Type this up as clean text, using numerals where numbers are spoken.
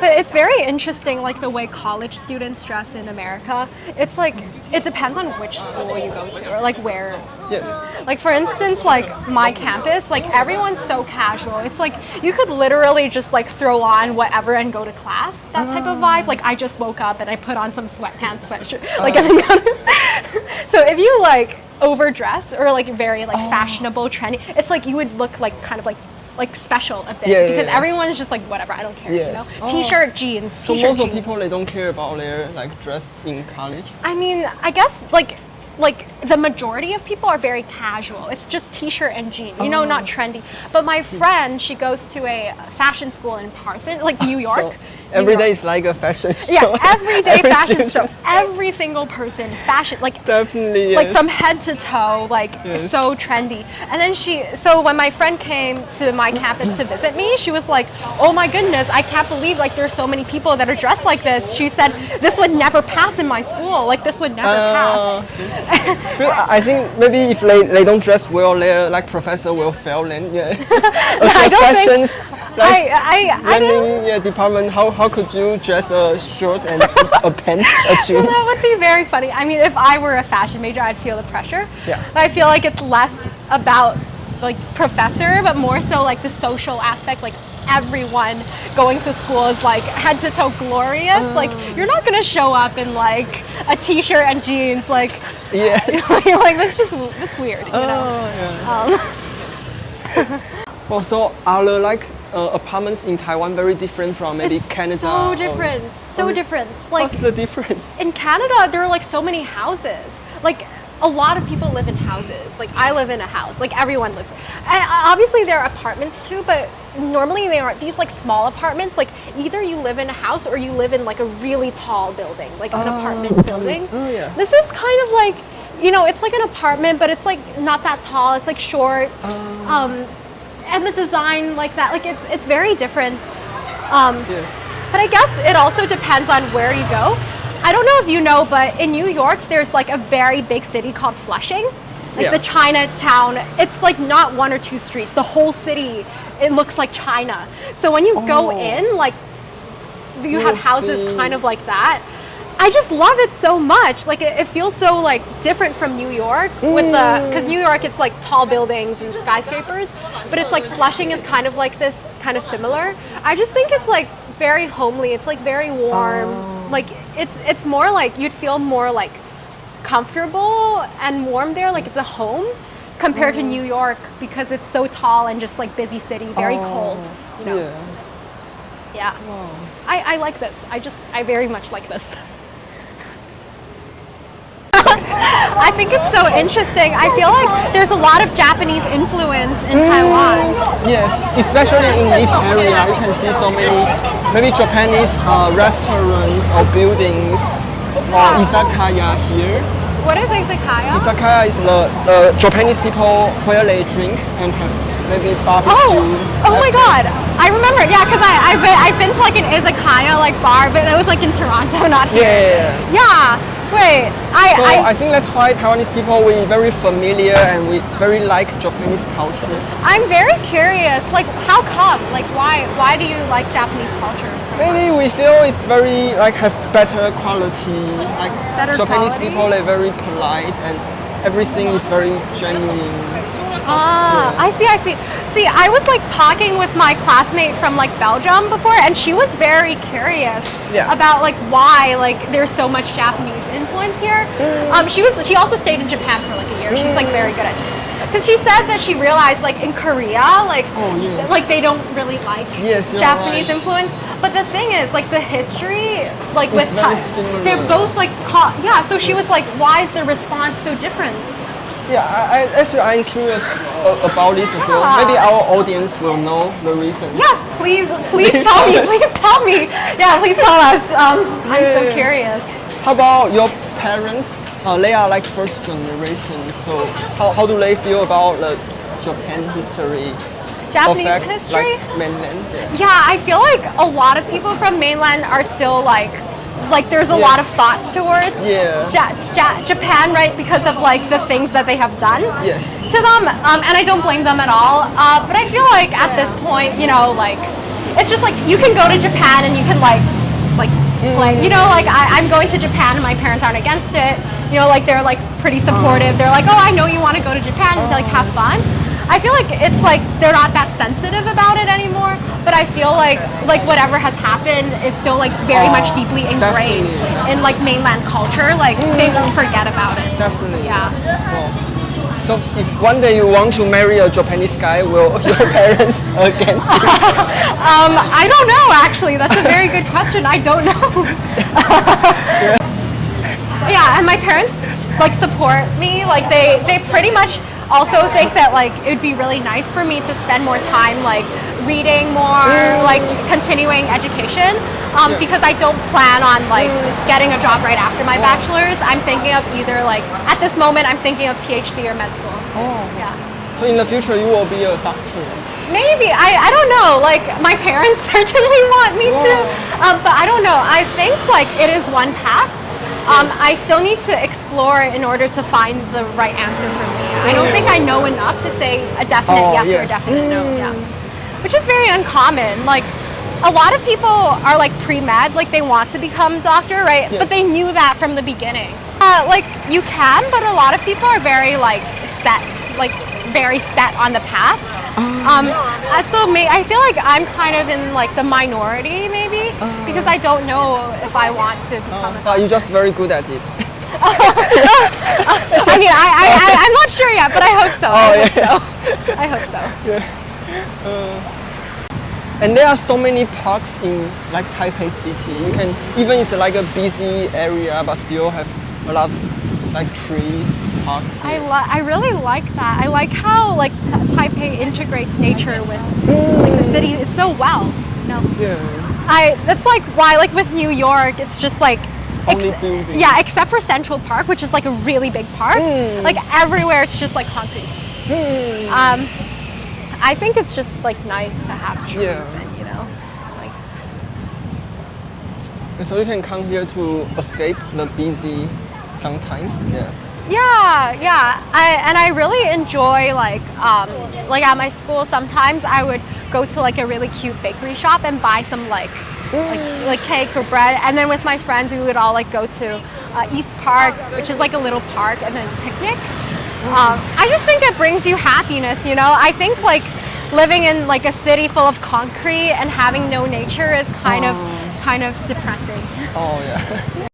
But it's very interesting, like the way college students dress in America. It's like, it depends on which school you go to or like where. Yes. Like for instance, like my campus, like everyone's so casual. It's like you could literally just like throw on whatever and go to class. That type of vibe. Like I just woke up and I put on some sweatpants, sweatshirt. Like so if you like overdress or like very like fashionable, trendy, it's like you would look like kind of like special a bit because everyone's just like whatever, I don't care, you know. T-shirt, jeans. So t-shirt, most jeans. of people, they don't care about their like dress in college. I mean, I guess like the majority of people are very casual. It's just t-shirt and jeans, you know, not trendy. But my friend, she goes to a fashion school in Parsons, like New York. So every day is like a fashion show. Yeah, everyday fashion show. Every single person, fashion, like definitely, like from head to toe, like so trendy. And then so when my friend came to my campus to visit me, she was like, "Oh my goodness, I can't believe like there's so many people that are dressed like this." She said, "This would never pass in my school. Like this would never pass." I think maybe if they don't dress well, their like professor will fail them. Yeah. I don't think. Like, department. How could you dress a shirt and a pants, a jeans? Well, that would be very funny. I mean, if I were a fashion major, I'd feel the pressure. Yeah. But I feel like it's less about like professor, but more so like the social aspect. Like everyone going to school is like head to toe glorious. Like you're not gonna show up in like a t-shirt and jeans. Like like that's weird. You know. Also, are the like apartments in Taiwan very different from maybe Canada? So different. So different. Like, what's the difference? In Canada, there are like so many houses. Like a lot of people live in houses. Like I live in a house. Like everyone lives. And obviously there are apartments too, but normally they aren't these like small apartments. Like either you live in a house or you live in like a really tall building, like an apartment building. This is kind of like, you know, it's like an apartment, but it's like not that tall. It's like short. And the design like that, like it's very different. But I guess it also depends on where you go. I don't know if you know, but in New York, there's like a very big city called Flushing, like the Chinatown. It's like not one or two streets. The whole city, it looks like China. So when you go in, like you have houses kind of like that. I just love it so much. Like it feels so like different from New York with because New York it's like tall buildings and skyscrapers, but it's like Flushing is kind of like this kind of similar. I just think it's like very homely. It's like very warm. Like it's more like you'd feel more like comfortable and warm there. Like it's a home compared to New York because it's so tall and just like busy city, very cold. You know. Yeah. I like this. I very much like this. I think it's so interesting. I feel like there's a lot of Japanese influence in Taiwan. Yes, especially in this area, you can see so many maybe Japanese restaurants or buildings or izakaya here. What is izakaya? Izakaya is the Japanese people where they drink and have maybe barbecue. Oh my God! I remember, yeah, because I've been to like an izakaya like bar, but it was like in Toronto, not here. Yeah. Wait, I think that's why Taiwanese people, we very familiar and we very like Japanese culture. I'm very curious, like how come? Like why do you like Japanese culture? Maybe we feel it's very like have better quality. Like better Japanese quality? People, they're very polite and everything is very genuine. I see. See, I was like talking with my classmate from like Belgium before, and she was very curious about like why like there's so much Japanese influence here. She also stayed in Japan for like a year. She's like very good at it. Because she said that she realized like in Korea, like like they don't really like Japanese influence. But the thing is, like the history, like it's with they're both like so she was like, why is the response so different? Yeah, actually I'm curious about this as well. Maybe our audience will know the reason. Yes, please tell me. Please tell me. Yeah, please tell us. I'm so curious. How about your parents? They are like first generation. So how do they feel about the Japan history? Japanese history? Like mainland? Yeah, I feel like a lot of people from mainland are still like there's a lot of thoughts towards Japan, right? Because of like the things that they have done to them, and I don't blame them at all. But I feel like at this point, you know, like it's just like you can go to Japan and you can like play. You know, like I'm going to Japan and my parents aren't against it. You know, like they're like pretty supportive. They're like, oh, I know you want to go to Japan and like have fun. I feel like it's like they're not that sensitive about it anymore, but I feel like whatever has happened is still like very much deeply ingrained in like mainland culture. Like they won't forget about it. Definitely. Yeah. Wow. So if one day you want to marry a Japanese guy, will your parents against you? I don't know actually. That's a very good question. I don't know. Yeah, and my parents like support me. Like they pretty much also think that like it would be really nice for me to spend more time like reading more, like continuing education, because I don't plan on like getting a job right after my bachelor's. I'm thinking of either like at this moment I'm thinking of PhD or med school. Oh. Yeah. So in the future you will be a doctor. Maybe I don't know. Like my parents certainly want me to, but I don't know. I think like it is one path. I still need to explore in order to find the right answer for me. I don't think I know enough to say a definite yes or a definite no. Yeah, which is very uncommon. Like a lot of people are like pre-med, like they want to become doctor, right? Yes. But they knew that from the beginning. Like you can, but a lot of people are very like very set on the path. So I feel like I'm kind of in like the minority maybe because I don't know if I want to become a doctor. You're just very good at it. I mean, I'm not sure yet, but I hope so. I hope so. And there are so many parks in like Taipei City. You can even it's like a busy area, but still have a lot of like trees, parks. I really like that. I like how like Taipei integrates nature with like the city. It's so well. You know? Yeah. That's like why like with New York, it's just like only buildings. Yeah, except for Central Park, which is like a really big park. Like everywhere, it's just like concrete. I think it's just like nice to have trees and you know, like. So you can come here to escape the busy sometimes. Yeah. I really enjoy like at my school sometimes I would go to like a really cute bakery shop and buy some like cake or bread, and then with my friends we would all like go to East Park, which is like a little park, and then picnic. I just think it brings you happiness, you know. I think like living in like a city full of concrete and having no nature is kind of depressing. Oh yeah.